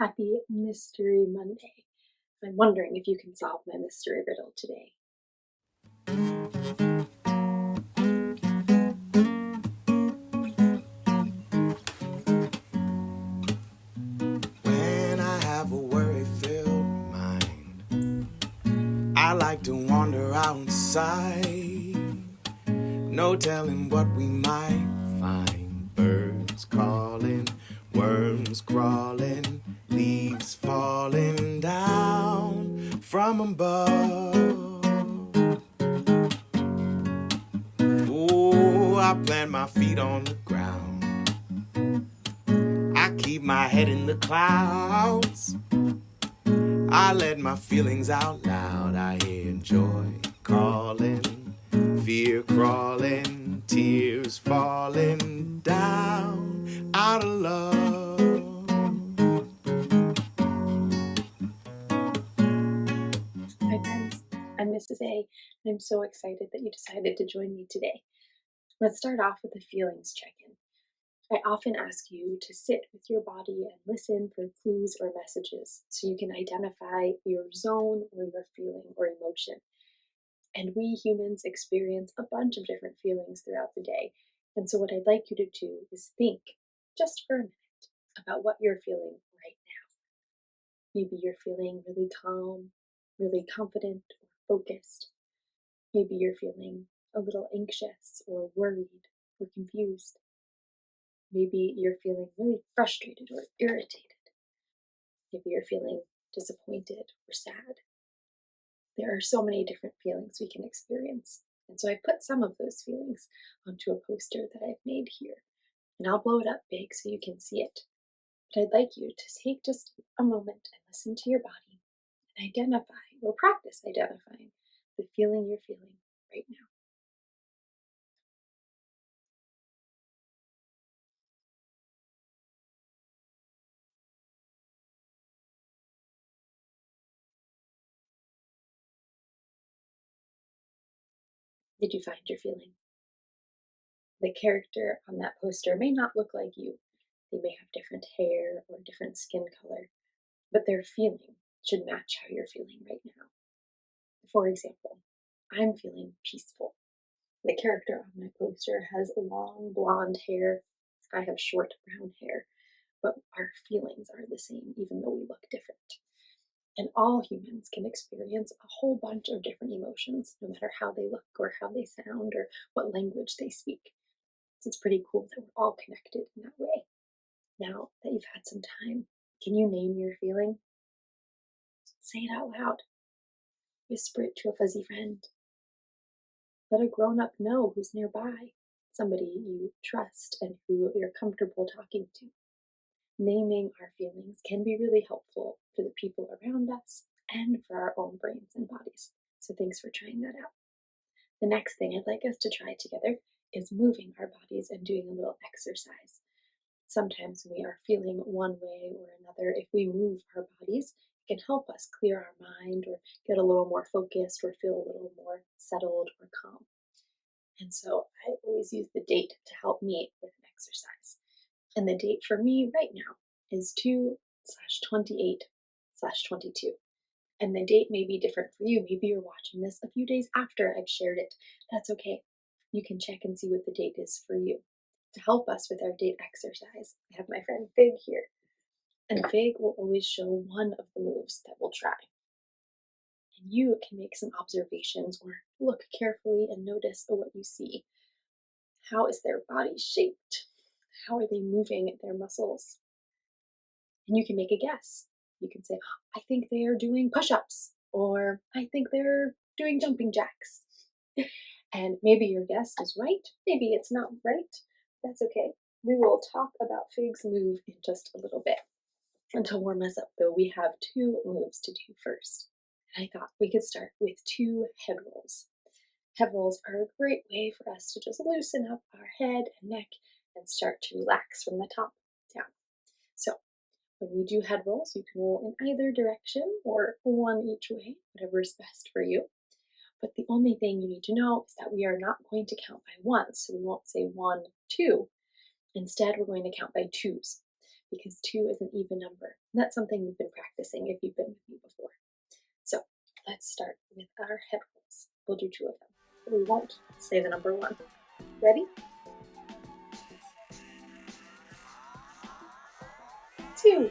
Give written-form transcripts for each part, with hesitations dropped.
Happy Mystery Monday. I'm wondering if you can solve my mystery riddle today. When I have a worry-filled mind, I like to wander outside. No telling what we might find. Birds calling, worms crawling, leaves falling down from above. Oh, I plant my feet on the ground. I keep my head in the clouds. I let my feelings out loud. I hear joy calling, fear crawling, tears falling down out of love. Hi friends, I'm Mrs. A, and I'm so excited that you decided to join me today. Let's start off with a feelings check-in. I often ask you to sit with your body and listen for clues or messages so you can identify your zone or your feeling or emotion. And we humans experience a bunch of different feelings throughout the day. And so what I'd like you to do is think, just for a minute, about what you're feeling right now. Maybe you're feeling really calm, really confident, or focused. Maybe you're feeling a little anxious or worried or confused. Maybe you're feeling really frustrated or irritated. Maybe you're feeling disappointed or sad. There are so many different feelings we can experience. And so I put some of those feelings onto a poster that I've made here. And I'll blow it up big so you can see it. But I'd like you to take just a moment and listen to your body and identify or practice identifying the feeling you're feeling right now. Did you find your feeling? The character on that poster may not look like you. They may have different hair or different skin color, but their feeling should match how you're feeling right now. For example, I'm feeling peaceful. The character on my poster has long blonde hair. I have short brown hair, but our feelings are the same even though we look different. And all humans can experience a whole bunch of different emotions, no matter how they look or how they sound or what language they speak. So it's pretty cool that we're all connected in that way. Now that you've had some time, can you name your feeling? Say it out loud. Whisper it to a fuzzy friend. Let a grown-up know who's nearby, somebody you trust and who you're comfortable talking to. Naming our feelings can be really helpful for the people around us and for our own brains and bodies. So thanks for trying that out. The next thing I'd like us to try together is moving our bodies and doing a little exercise. Sometimes when we are feeling one way or another, if we move our bodies, it can help us clear our mind or get a little more focused or feel a little more settled or calm. And so I always use the date to help me with an exercise. And the date for me right now is 2/28/22. And the date may be different for you. Maybe you're watching this a few days after I've shared it. That's okay. You can check and see what the date is for you. To help us with our date exercise, I have my friend Fig here. And Fig will always show one of the moves that we'll try. And you can make some observations or look carefully and notice what you see. How is their body shaped? How are they moving their muscles? And you can make a guess. You can say, I think they are doing push-ups, or I think they're doing jumping jacks. And maybe your guess is right, maybe it's not right. That's okay. We will talk about Fig's move in just a little bit. And to warm us up, though, we have two moves to do first. And I thought we could start with 2 head rolls. Head rolls are a great way for us to just loosen up our head and neck and start to relax from the top down. So when we do head rolls, you can roll in either direction or one each way, whatever is best for you. But the only thing you need to know is that we are not going to count by ones, so we won't say 1, 2. Instead, we're going to count by twos. because 2 is an even number. And that's something we've been practicing if you've been with me before. So let's start with our head rolls. We'll do 2 of them. But we won't say the number 1. Ready? 2.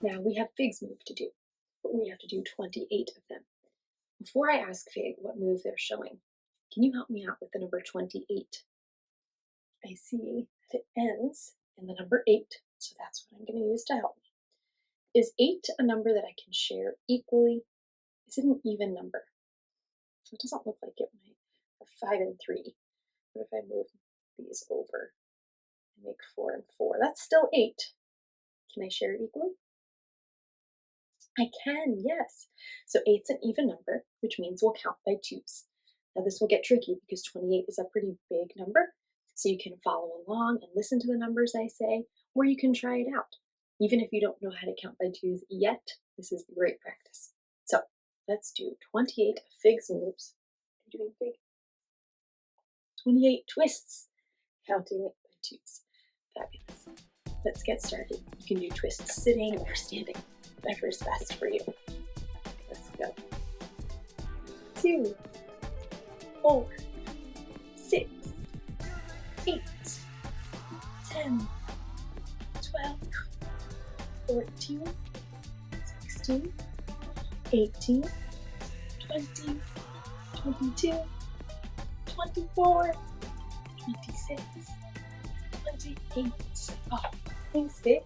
Now we have Fig's move to do, but we have to do 28 of them. Before I ask Fig what move they're showing, can you help me out with the number 28? I see that it ends in the number 8, so that's what I'm going to use to help me. Is 8 a number that I can share equally? Is it an even number? So it doesn't look like it when I have 5 and 3. What if I move these over and make 4 and 4? That's still 8. Can I share it equally? I can, yes. So 8's an even number, which means we'll count by 2s. Now this will get tricky because 28 is a pretty big number, so you can follow along and listen to the numbers I say, or you can try it out. Even if you don't know how to count by 2s yet, this is great practice. So let's do 28 of Fig's moves. Are you doing Fig? 28 twists, counting it by 2s. Fabulous. Let's get started. You can do twists sitting or standing. Whatever's best for you. Let's go. 2, 4, 6, 8, 10, 12, 14, 16, 18, 20, 22, 24, 26, 28. Oh, thanks, Vic.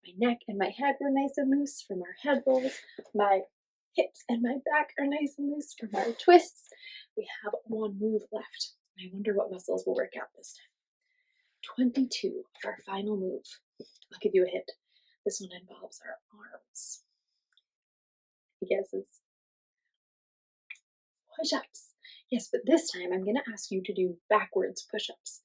My neck and my head were nice and loose from our head rolls. My hips and my back are nice and loose from our twists. We have 1 move left. I wonder what muscles will work out this time. 22, our final move. I'll give you a hint. This one involves our arms. Guesses? Push-ups. Yes, but this time I'm going to ask you to do backwards push-ups.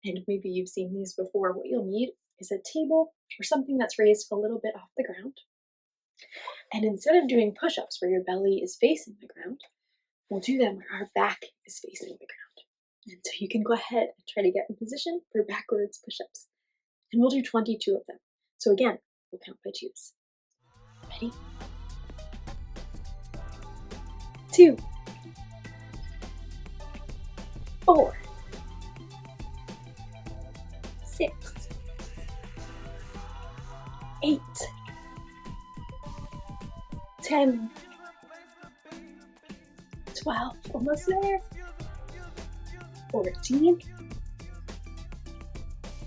And maybe you've seen these before. What you'll need is a table or something that's raised a little bit off the ground. And instead of doing push-ups where your belly is facing the ground, we'll do them where our back is facing the ground. And so you can go ahead and try to get in position for backwards push-ups. And we'll do 22 of them. So again, we'll count by 2s. Ready? 2, 4, 6, 8, 10, 12, almost there, 14,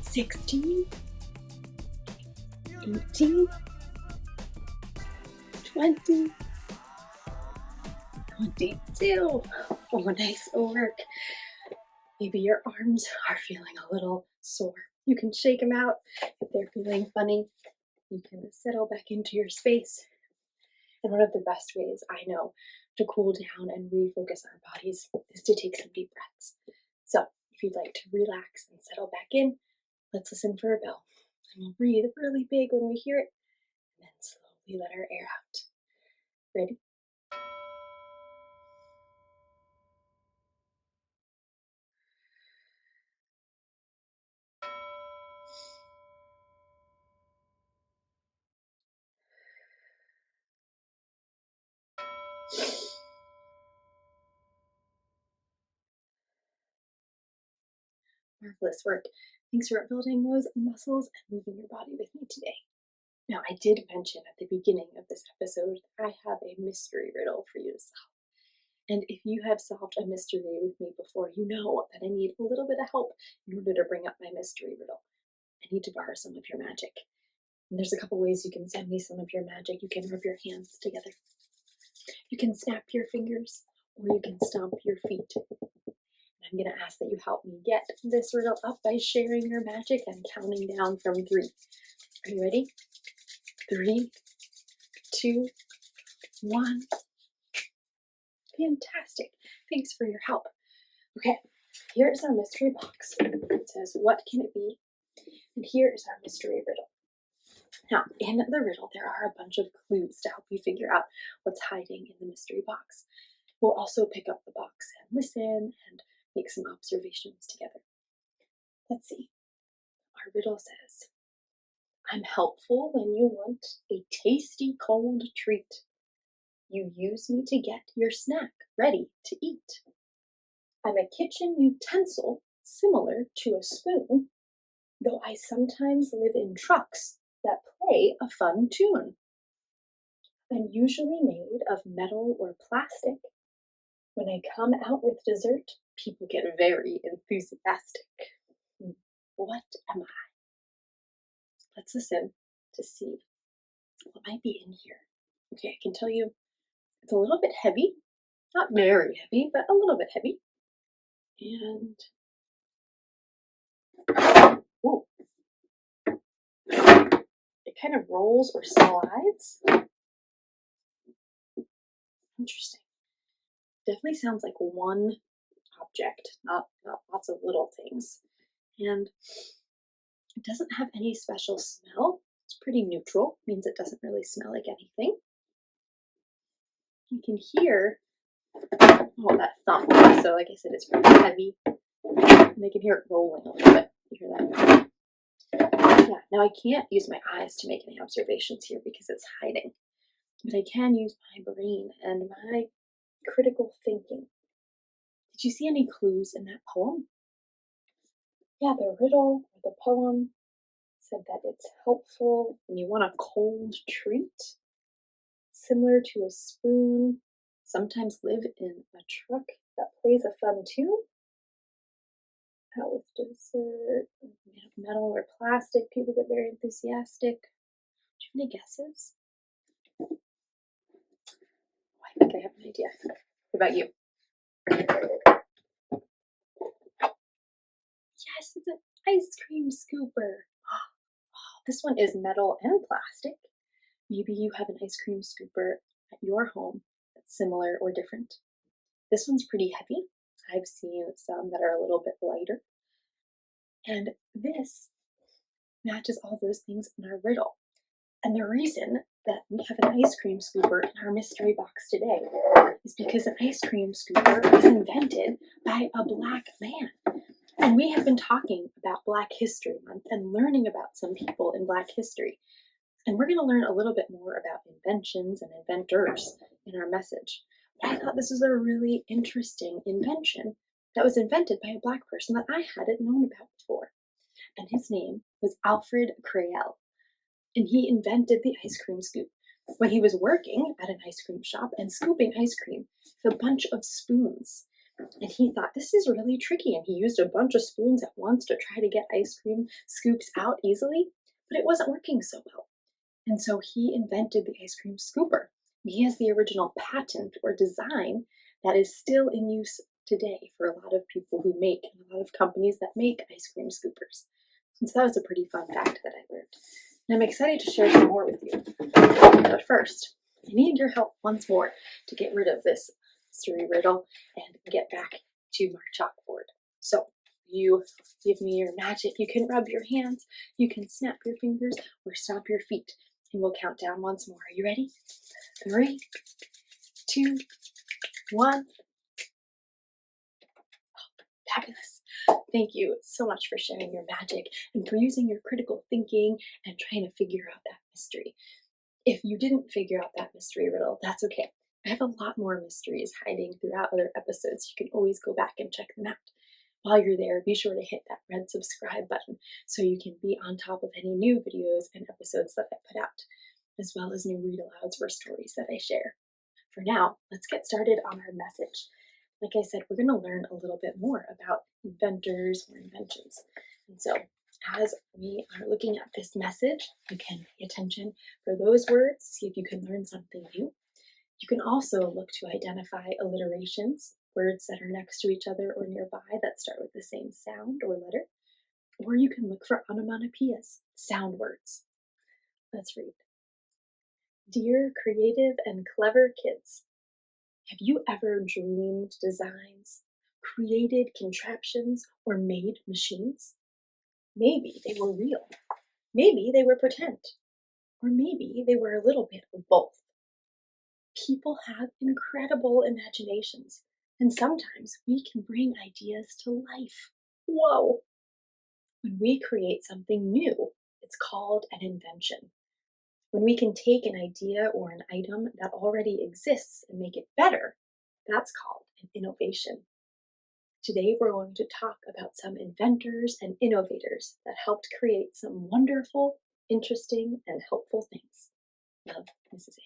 16, 18, 20, 22. Oh, nice work. Maybe your arms are feeling a little sore. You can shake them out if they're feeling funny. You can settle back into your space. And one of the best ways I know to cool down and refocus our bodies is to take some deep breaths. So if you'd like to relax and settle back in, let's listen for a bell. And we'll breathe really big when we hear it, and then slowly let our air out. Ready? Marvelous work. Thanks for building those muscles and moving your body with me today. Now, I did mention at the beginning of this episode that I have a mystery riddle for you to solve. And if you have solved a mystery with me before, you know that I need a little bit of help in order to bring up my mystery riddle. I need to borrow some of your magic. And there's a couple ways you can send me some of your magic. You can rub your hands together. You can snap your fingers, or you can stomp your feet. I'm going to ask that you help me get this riddle up by sharing your magic and counting down from 3. Are you ready? 3, 2, 1. Fantastic. Thanks for your help. Okay, here is our mystery box. It says, what can it be? And here is our mystery riddle. Now, in the riddle, there are a bunch of clues to help you figure out what's hiding in the mystery box. We'll also pick up the box and listen and make some observations together. Let's see. Our riddle says, I'm helpful when you want a tasty cold treat. You use me to get your snack ready to eat. I'm a kitchen utensil similar to a spoon, though I sometimes live in trucks that play a fun tune. I'm usually made of metal or plastic. When I come out with dessert, people get very enthusiastic. What am I? Let's listen to see what might be in here. Okay, I can tell you it's a little bit heavy. Not very heavy, but a little bit heavy. And ooh, it kind of rolls or slides. Interesting. Definitely sounds like one object, not lots of little things. And it doesn't have any special smell. It's pretty neutral, means it doesn't really smell like anything. You can hear that thump. So like I said, it's pretty heavy. And I can hear it rolling a little bit. You hear that? Yeah, now I can't use my eyes to make any observations here because it's hiding. But I can use my brain and my critical thinking. Did you see any clues in that poem? Yeah, the riddle or the poem said that it's helpful when you want a cold treat, similar to a spoon, sometimes live in a truck that plays a fun tune. Out with dessert, metal or plastic, people get very enthusiastic. Do you have any guesses? Oh, I think I have an idea. What about you? Yes, it's an ice cream scooper. Oh, this one is metal and plastic. Maybe you have an ice cream scooper at your home that's similar or different. This one's pretty heavy. I've seen some that are a little bit lighter. And this matches all those things in our riddle. And the reason that we have an ice cream scooper in our mystery box today is because an ice cream scooper was invented by a Black man. And we have been talking about Black History Month and learning about some people in Black history. And we're going to learn a little bit more about inventions and inventors in our message. But I thought this was a really interesting invention that was invented by a Black person that I hadn't known about before. And his name was Alfred Crayell. And he invented the ice cream scoop when he was working at an ice cream shop and scooping ice cream with a bunch of spoons. And he thought, this is really tricky. And he used a bunch of spoons at once to try to get ice cream scoops out easily, but it wasn't working so well. And so he invented the ice cream scooper. He has the original patent or design that is still in use today for a lot of people who make, and a lot of companies that make ice cream scoopers. And so that was a pretty fun fact that I learned. And I'm excited to share some more with you. But first, I need your help once more to get rid of this mystery riddle and get back to our chalkboard. So you give me your magic. You can rub your hands, you can snap your fingers, or stomp your feet. And we'll count down once more. Are you ready? 3, 2, 1. Fabulous. Thank you so much for sharing your magic and for using your critical thinking and trying to figure out that mystery. If you didn't figure out that mystery riddle, that's okay. I have a lot more mysteries hiding throughout other episodes. You can always go back and check them out. While you're there, be sure to hit that red subscribe button so you can be on top of any new videos and episodes that I put out, as well as new read-alouds or stories that I share. For now, let's get started on our message. Like I said, we're going to learn a little bit more about inventors or inventions. And so as we are looking at this message, you can pay attention for those words, see if you can learn something new. You can also look to identify alliterations, words that are next to each other or nearby that start with the same sound or letter. Or you can look for onomatopoeias, sound words. Let's read. Dear creative and clever kids, have you ever dreamed designs, created contraptions, or made machines? Maybe they were real. Maybe they were pretend. Or maybe they were a little bit of both. People have incredible imaginations, and sometimes we can bring ideas to life. Whoa! When we create something new, it's called an invention. When we can take an idea or an item that already exists and make it better, that's called an innovation. Today, we're going to talk about some inventors and innovators that helped create some wonderful, interesting, and helpful things. Love, Mrs. A.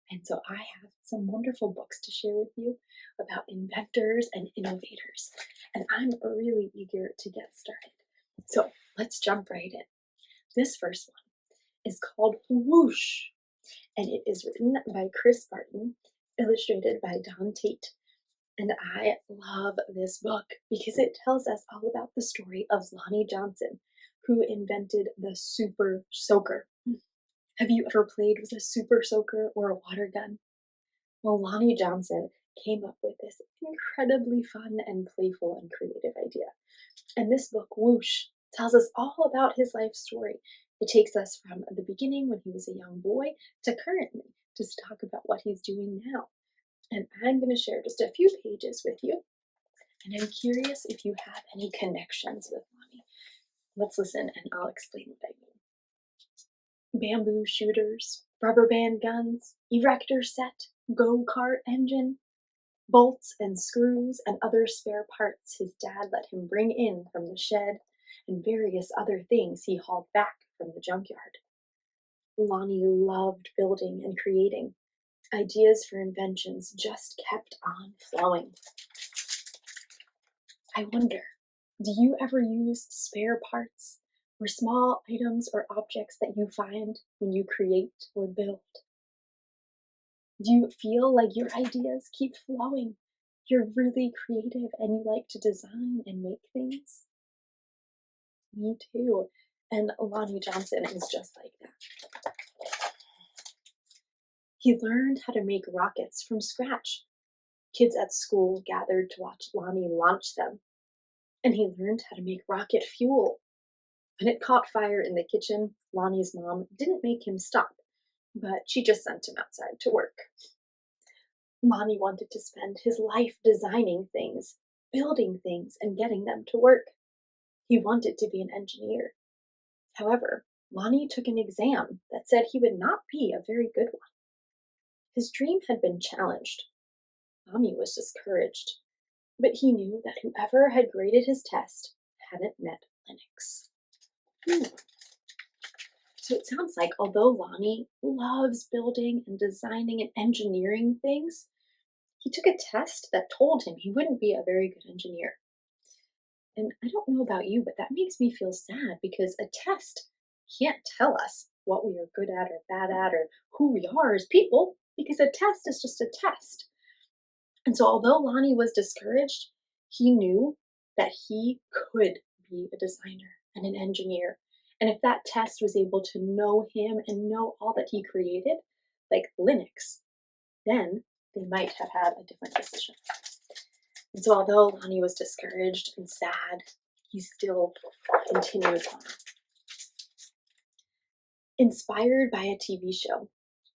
And so I have some wonderful books to share with you about inventors and innovators. And I'm really eager to get started. So let's jump right in. This first one is called Whoosh, and it is written by Chris Barton, illustrated by Don Tate. And I love this book because it tells us all about the story of Lonnie Johnson, who invented the super soaker. Have you ever played with a super soaker or a water gun? Well, Lonnie Johnson came up with this incredibly fun and playful and creative idea. And this book, Whoosh, tells us all about his life story. It takes us from the beginning when he was a young boy to currently to talk about what he's doing now. And I'm going to share just a few pages with you. And I'm curious if you have any connections with Lonnie. Let's listen and I'll explain what I mean. Bamboo shooters, rubber band guns, erector set, go-kart engine, bolts and screws and other spare parts his dad let him bring in from the shed, and various other things he hauled back from the junkyard. Lonnie loved building and creating. Ideas for inventions just kept on flowing. I wonder, do you ever use spare parts or small items or objects that you find when you create or build? Do you feel like your ideas keep flowing? You're really creative and you like to design and make things? Me too. And Lonnie Johnson is just like that. He learned how to make rockets from scratch. Kids at school gathered to watch Lonnie launch them. And he learned how to make rocket fuel. When it caught fire in the kitchen, Lonnie's mom didn't make him stop, but she just sent him outside to work. Lonnie wanted to spend his life designing things, building things, and getting them to work. He wanted to be an engineer. However, Lonnie took an exam that said he would not be a very good one. His dream had been challenged. Lonnie was discouraged, but he knew that whoever had graded his test hadn't met Linux. So it sounds like although Lonnie loves building and designing and engineering things, he took a test that told him he wouldn't be a very good engineer. And I don't know about you, but that makes me feel sad because a test can't tell us what we are good at or bad at or who we are as people, because a test is just a test. And so although Lonnie was discouraged, he knew that he could be a designer and an engineer. And if that test was able to know him and know all that he created, like Linux, then they might have had a different decision. And so although Lonnie was discouraged and sad, he still continued on. Inspired by a TV show,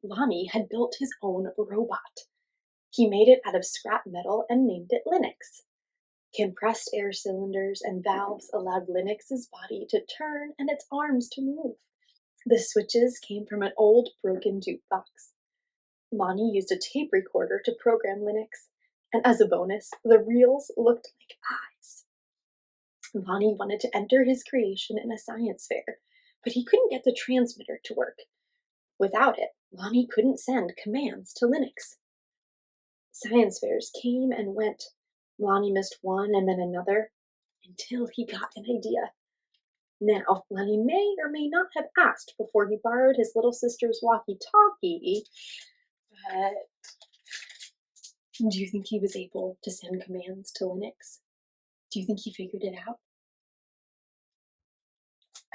Lonnie had built his own robot. He made it out of scrap metal and named it Linux. Compressed air cylinders and valves allowed Linux's body to turn and its arms to move. The switches came from an old broken jukebox. Lonnie used a tape recorder to program Linux, and as a bonus, the reels looked like eyes. Lonnie wanted to enter his creation in a science fair, but he couldn't get the transmitter to work. Without it, Lonnie couldn't send commands to Linux. Science fairs came and went. Lonnie missed one and then another until he got an idea. Now, Lonnie may or may not have asked before he borrowed his little sister's walkie-talkie, but do you think he was able to send commands to Linux? Do you think he figured it out?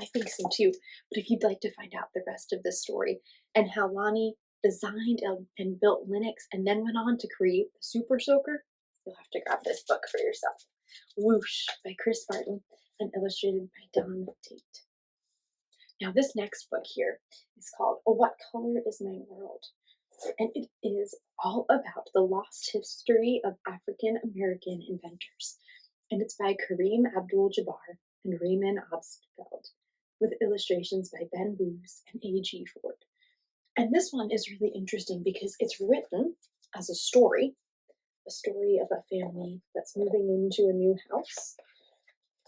I think so too, but if you'd like to find out the rest of this story and how Lonnie designed and built Linux and then went on to create the Super Soaker, you'll have to grab this book for yourself. Whoosh by Chris Barton and illustrated by Don Tate. Now this next book here is called What Color Is My World? And it is all about the lost history of African American inventors. And it's by Kareem Abdul-Jabbar and Raymond Obstfeld, with illustrations by Ben Booz and A.G. Ford. And this one is really interesting because it's written as a story of a family that's moving into a new house.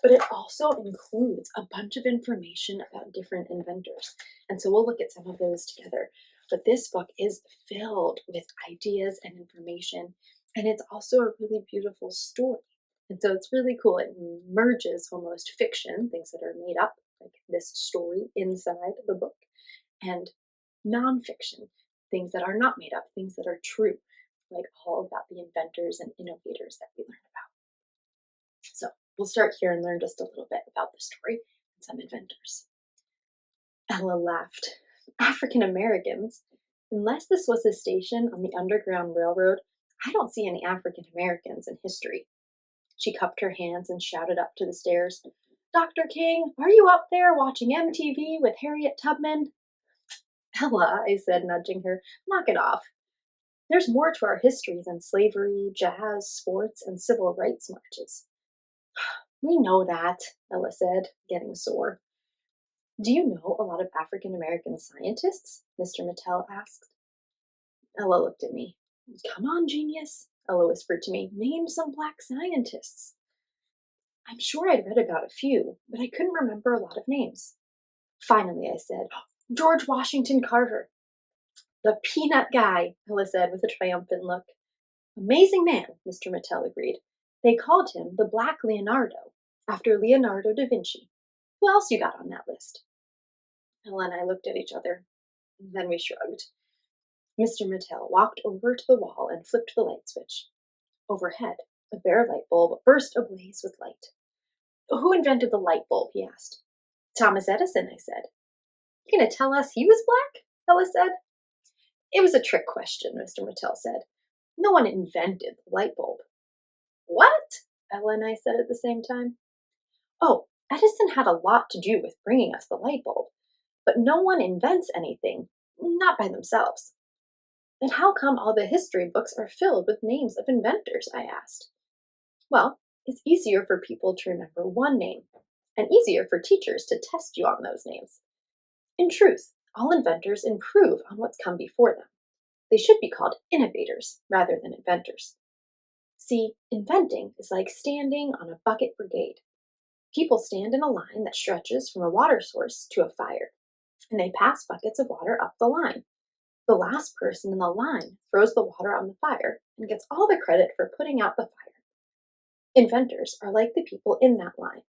But it also includes a bunch of information about different inventors. And so we'll look at some of those together. But this book is filled with ideas and information. And it's also a really beautiful story. And so it's really cool. It merges almost fiction, things that are made up, like this story inside the book, and nonfiction, things that are not made up, things that are true, like all about the inventors and innovators that we learn about. So we'll start here and learn just a little bit about the story and some inventors. Ella laughed. African Americans? Unless this was a station on the Underground Railroad, I don't see any African Americans in history. She cupped her hands and shouted up to the stairs, Dr. King, are you up there watching MTV with Harriet Tubman? Ella, I said, nudging her, knock it off. There's more to our history than slavery, jazz, sports, and civil rights marches. We know that, Ella said, getting sore. Do you know a lot of African American scientists? Mr. Mattel asked. Ella looked at me. Come on, genius, Ella whispered to me. Name some black scientists. I'm sure I'd read about a few, but I couldn't remember a lot of names. Finally, I said, George Washington Carver. The peanut guy, Ella said with a triumphant look. Amazing man, Mr. Mattel agreed. They called him the Black Leonardo, after Leonardo da Vinci. Who else you got on that list? Ella and I looked at each other. Then we shrugged. Mr. Mattel walked over to the wall and flipped the light switch. Overhead, a bare light bulb burst ablaze with light. Who invented the light bulb? He asked. Thomas Edison, I said. You gonna tell us he was black? Ella said. It was a trick question, Mr. Mattel said. No one invented the light bulb. What? Ella and I said at the same time. Oh, Edison had a lot to do with bringing us the light bulb, but no one invents anything, not by themselves. Then how come all the history books are filled with names of inventors? I asked. Well, it's easier for people to remember one name, and easier for teachers to test you on those names. In truth, all inventors improve on what's come before them. They should be called innovators rather than inventors. See, inventing is like standing on a bucket brigade. People stand in a line that stretches from a water source to a fire, and they pass buckets of water up the line. The last person in the line throws the water on the fire and gets all the credit for putting out the fire. Inventors are like the people in that line,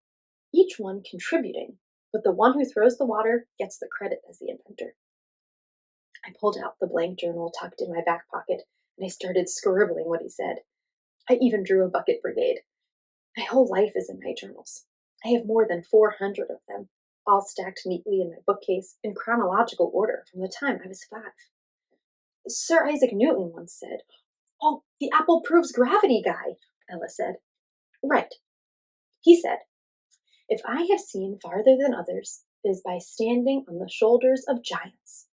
each one contributing, but the one who throws the water gets the credit as the inventor. I pulled out the blank journal tucked in my back pocket, and I started scribbling what he said. I even drew a bucket brigade. My whole life is in my journals. I have more than 400 of them, all stacked neatly in my bookcase in chronological order from the time I was 5. Sir Isaac Newton once said, Oh, the apple proves gravity guy, Ella said. Right. He said, If I have seen farther than others, it is by standing on the shoulders of giants,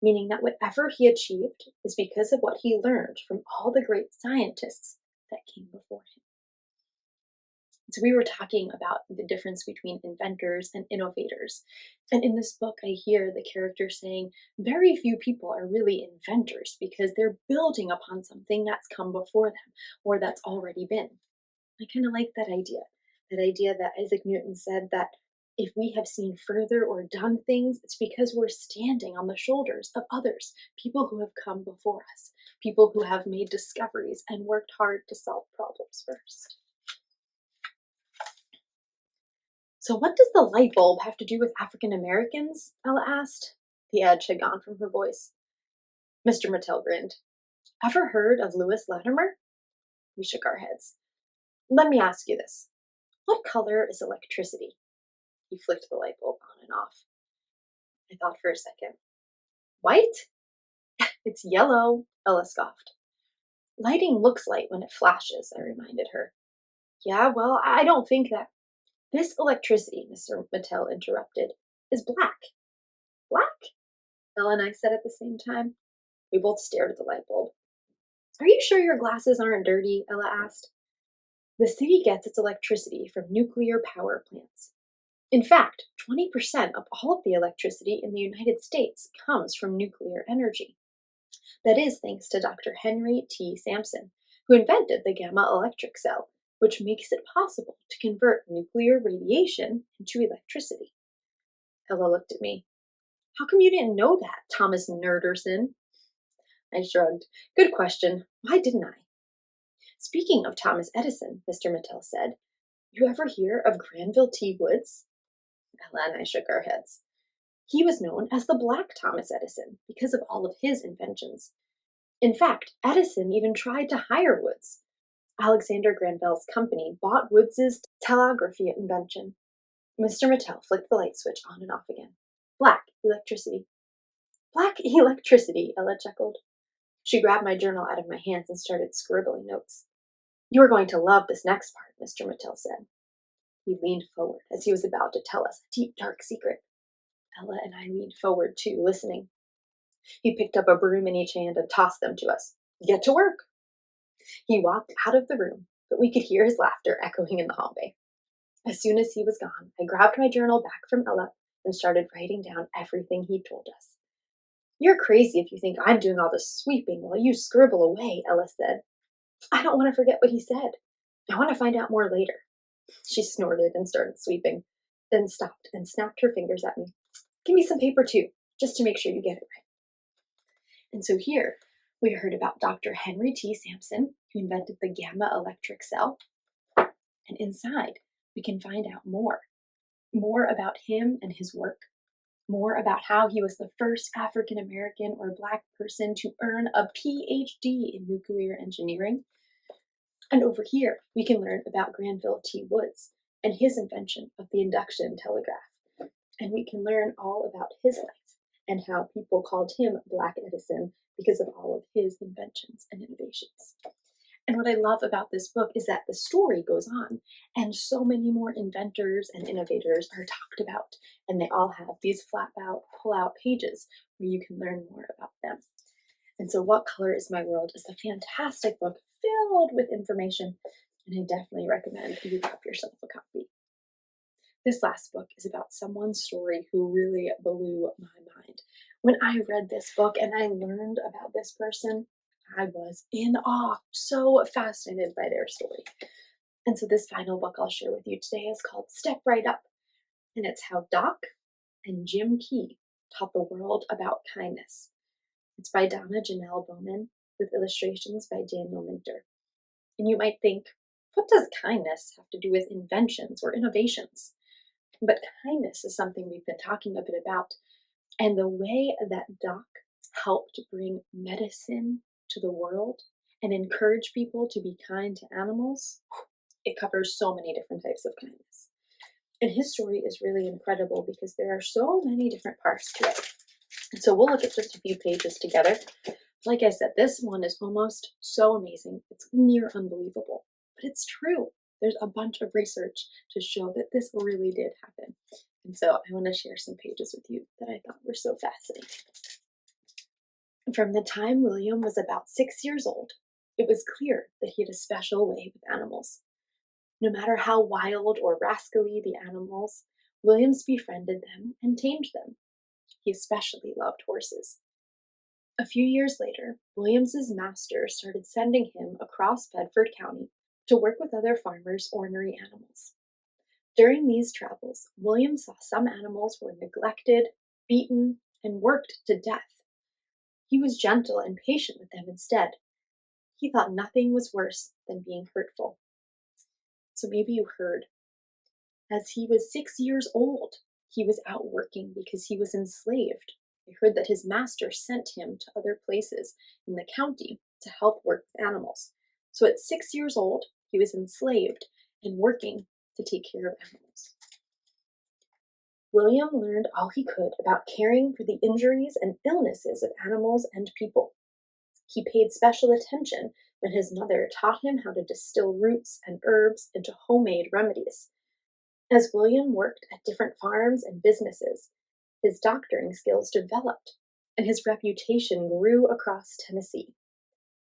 meaning that whatever he achieved is because of what he learned from all the great scientists that came before him. So we were talking about the difference between inventors and innovators. And in this book, I hear the character saying very few people are really inventors because they're building upon something that's come before them or that's already been. I kind of like that idea that Isaac Newton said that if we have seen further or done things, it's because we're standing on the shoulders of others, people who have come before us, people who have made discoveries and worked hard to solve problems first. So what does the light bulb have to do with African Americans? Ella asked. The edge had gone from her voice. Mr. Mattel grinned. Ever heard of Lewis Latimer? We shook our heads. Let me ask you this. What color is electricity? He flicked the light bulb on and off. I thought for a second. White? It's yellow, Ella scoffed. Lighting looks light when it flashes, I reminded her. Yeah, well, I don't think that. This electricity, Mr. Mattel interrupted, is black. Black? Ella and I said at the same time. We both stared at the light bulb. Are you sure your glasses aren't dirty? Ella asked. The city gets its electricity from nuclear power plants. In fact, 20% of all of the electricity in the United States comes from nuclear energy. That is thanks to Dr. Henry T. Sampson, who invented the gamma electric cell, which makes it possible to convert nuclear radiation into electricity. Ella looked at me. How come you didn't know that, Thomas Nerderson? I shrugged. Good question. Why didn't I? Speaking of Thomas Edison, Mr. Mattel said, you ever hear of Granville T. Woods? Ella and I shook our heads. He was known as the Black Thomas Edison because of all of his inventions. In fact, Edison even tried to hire Woods. Alexander Graham Bell's company bought Woods's telegraphy invention. Mr. Mattel flicked the light switch on and off again. Black electricity. Black electricity, Ella chuckled. She grabbed my journal out of my hands and started scribbling notes. You are going to love this next part, Mr. Mattel said. He leaned forward as he was about to tell us a deep, dark secret. Ella and I leaned forward too, listening. He picked up a broom in each hand and tossed them to us. Get to work. He walked out of the room, but we could hear his laughter echoing in the hallway. As soon as he was gone, I grabbed my journal back from Ella and started writing down everything he told us. You're crazy if you think I'm doing all the sweeping while you scribble away, Ella said. I don't want to forget what he said. I want to find out more later. She snorted and started sweeping, then stopped and snapped her fingers at me. Give me some paper too, just to make sure you get it right. And so here we heard about Dr. Henry T. Sampson, who invented the gamma electric cell. And inside, we can find out more about him and his work, more about how he was the first African American or Black person to earn a PhD in nuclear engineering. And over here, we can learn about Granville T. Woods and his invention of the induction telegraph. And we can learn all about his life and how people called him Black Edison because of all of his inventions and innovations. And what I love about this book is that the story goes on, and so many more inventors and innovators are talked about, and they all have these flat-out, pull-out pages where you can learn more about them. And so What Color is My World is a fantastic book filled with information, and I definitely recommend you grab yourself a copy. This last book is about someone's story who really blew my mind. When I read this book and I learned about this person, I was in awe, so fascinated by their story. And so this final book I'll share with you today is called Step Right Up, and it's how Doc and Jim Key taught the world about kindness. It's by Donna Janelle Bowman with illustrations by Daniel Minter. And you might think, what does kindness have to do with inventions or innovations? But kindness is something we've been talking a bit about. And the way that Doc helped bring medicine to the world and encourage people to be kind to animals, it covers so many different types of kindness. And his story is really incredible because there are so many different parts to it. And so we'll look at just a few pages together. Like I said, this one is almost so amazing. It's near unbelievable, but it's true. There's a bunch of research to show that this really did happen. And so I want to share some pages with you that I thought were so fascinating. From the time William was about 6 years old, it was clear that he had a special way with animals. No matter how wild or rascally the animals, Williams befriended them and tamed them. He especially loved horses. A few years later, Williams's master started sending him across Bedford County to work with other farmers' ornery animals. During these travels, William saw some animals were neglected, beaten, and worked to death. He was gentle and patient with them instead. He thought nothing was worse than being hurtful. So maybe you heard. As he was 6 years old, he was out working because he was enslaved. I heard that his master sent him to other places in the county to help work with animals. So at 6 years old, he was enslaved and working to take care of animals. William learned all he could about caring for the injuries and illnesses of animals and people. He paid special attention when his mother taught him how to distill roots and herbs into homemade remedies. As William worked at different farms and businesses, his doctoring skills developed, and his reputation grew across Tennessee.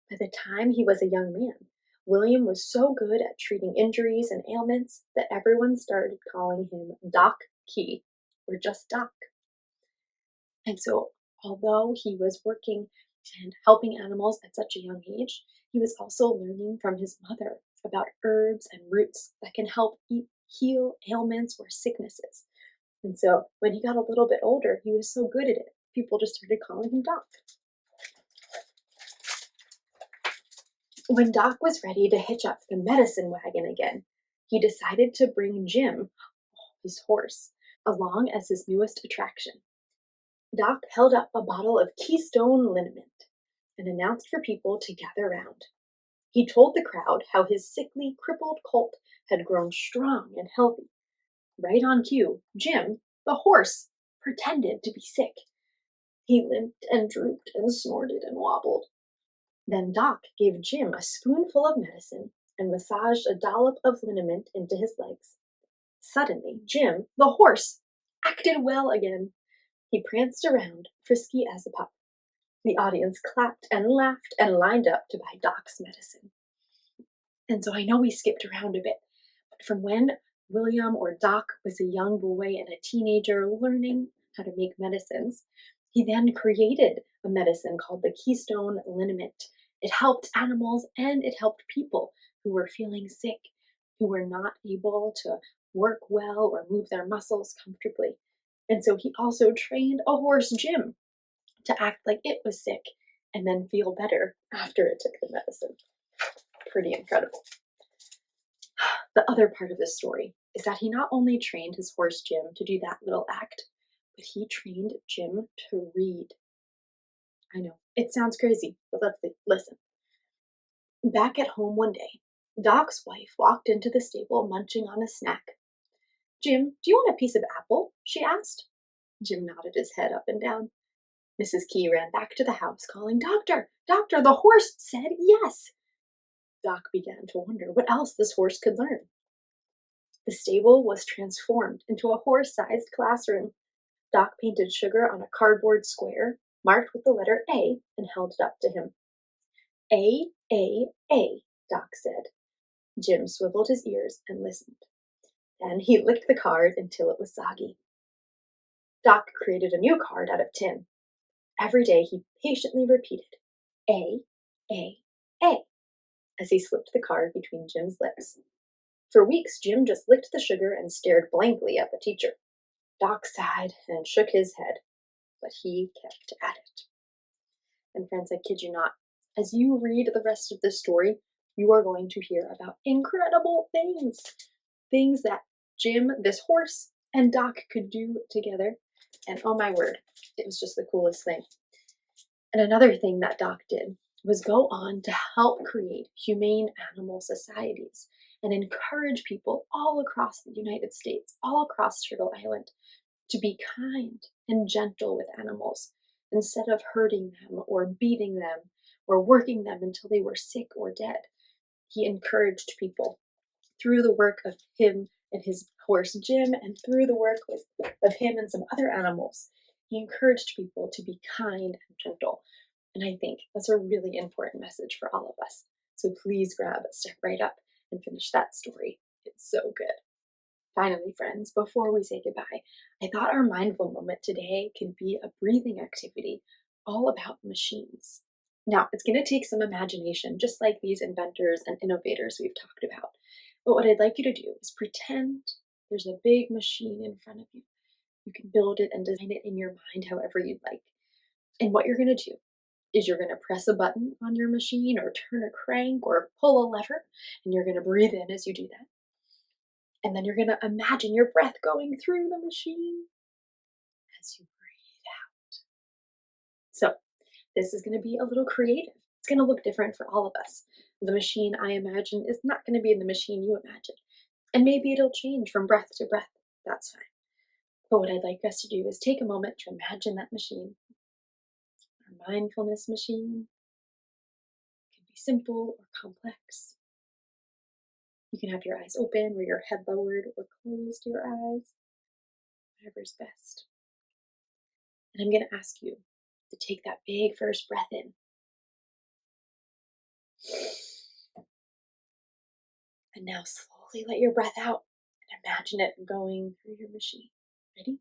By the time he was a young man, William was so good at treating injuries and ailments that everyone started calling him Doc Key, or just Doc. And so, although he was working and helping animals at such a young age, he was also learning from his mother about herbs and roots that can help heal ailments or sicknesses. And so, when he got a little bit older, he was so good at it, people just started calling him Doc. When Doc was ready to hitch up the medicine wagon again, he decided to bring Jim, his horse, along as his newest attraction. Doc held up a bottle of Keystone liniment and announced for people to gather round. He told the crowd how his sickly, crippled colt had grown strong and healthy. Right on cue, Jim, the horse, pretended to be sick. He limped and drooped and snorted and wobbled. Then Doc gave Jim a spoonful of medicine and massaged a dollop of liniment into his legs. Suddenly, Jim, the horse, acted well again. He pranced around, frisky as a pup. The audience clapped and laughed and lined up to buy Doc's medicine. And so I know we skipped around a bit, but from when William or Doc was a young boy and a teenager learning how to make medicines, he then created a medicine called the Keystone liniment. It helped animals and it helped people who were feeling sick, who were not able to work well or move their muscles comfortably. And so he also trained a horse, Jim, to act like it was sick and then feel better after it took the medicine. Pretty incredible. The other part of this story is that he not only trained his horse Jim to do that little act, but he trained Jim to read. I know, it sounds crazy, but let's listen. Back at home one day, Doc's wife walked into the stable munching on a snack. "Jim, do you want a piece of apple?" she asked. Jim nodded his head up and down. Mrs. Key ran back to the house, calling, "Doctor, doctor, the horse said yes." Doc began to wonder what else this horse could learn. The stable was transformed into a horse-sized classroom. Doc painted sugar on a cardboard square, marked with the letter A, and held it up to him. A, Doc said. Jim swiveled his ears and listened. Then he licked the card until it was soggy. Doc created a new card out of tin. Every day he patiently repeated, A, as he slipped the card between Jim's lips. For weeks, Jim just licked the sugar and stared blankly at the teacher. Doc sighed and shook his head, but he kept at it. And friends, I kid you not, as you read the rest of this story, you are going to hear about incredible things. Things that Jim, this horse, and Doc could do together. And oh my word, it was just the coolest thing. And another thing that Doc did was go on to help create humane animal societies and encourage people all across the United States, all across Turtle Island, to be kind and gentle with animals instead of hurting them or beating them or working them until they were sick or dead. He encouraged people through the work of him and his horse Jim and through the work of him and some other animals. He encouraged people to be kind and gentle. And I think that's a really important message for all of us. So please step right up and finish that story. It's so good. Finally, friends, before we say goodbye, I thought our mindful moment today could be a breathing activity all about machines. Now, it's going to take some imagination, just like these inventors and innovators we've talked about. But what I'd like you to do is pretend there's a big machine in front of you. You can build it and design it in your mind however you'd like. And what you're going to do is you're going to press a button on your machine or turn a crank or pull a lever, and you're going to breathe in as you do that. And then you're going to imagine your breath going through the machine as you breathe out. So this is going to be a little creative. It's going to look different for all of us. The machine I imagine is not going to be the machine you imagine. And maybe it'll change from breath to breath. That's fine. But what I'd like us to do is take a moment to imagine that machine. Our mindfulness machine. It can be simple or complex. You can have your eyes open or your head lowered or closed your eyes, whatever's best. And I'm going to ask you to take that big first breath in. And now slowly let your breath out and imagine it going through your machine. Ready?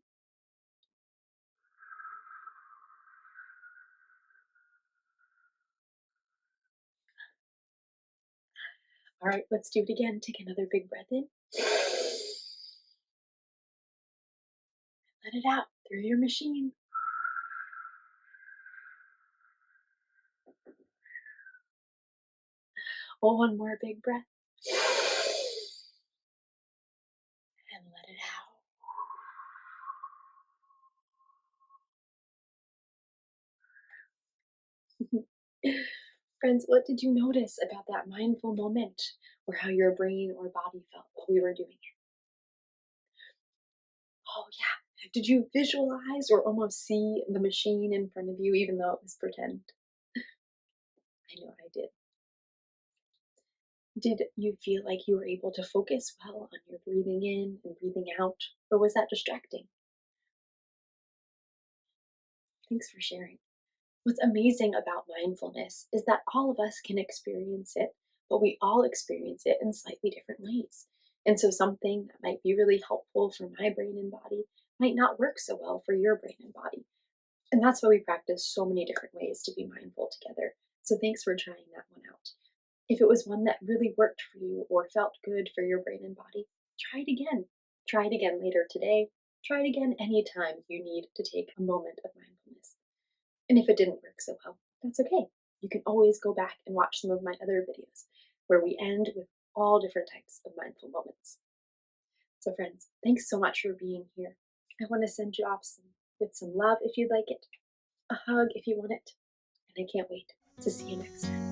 All right, let's do it again. Take another big breath in. Let it out through your machine. Oh, one more big breath. And let it out. Friends, what did you notice about that mindful moment or how your brain or body felt while we were doing it? Oh, yeah. Did you visualize or almost see the machine in front of you, even though it was pretend? I know I did. Did you feel like you were able to focus well on your breathing in and breathing out, or was that distracting? Thanks for sharing. What's amazing about mindfulness is that all of us can experience it, but we all experience it in slightly different ways. And so, something that might be really helpful for my brain and body might not work so well for your brain and body. And that's why we practice so many different ways to be mindful together. So, thanks for trying that one out. If it was one that really worked for you or felt good for your brain and body, try it again. Try it again later today. Try it again anytime you need to take a moment of mindfulness. And if it didn't work so well, that's okay. You can always go back and watch some of my other videos where we end with all different types of mindful moments. So, friends, thanks so much for being here. I want to send you off with some love if you'd like it, a hug if you want it, and I can't wait to see you next time.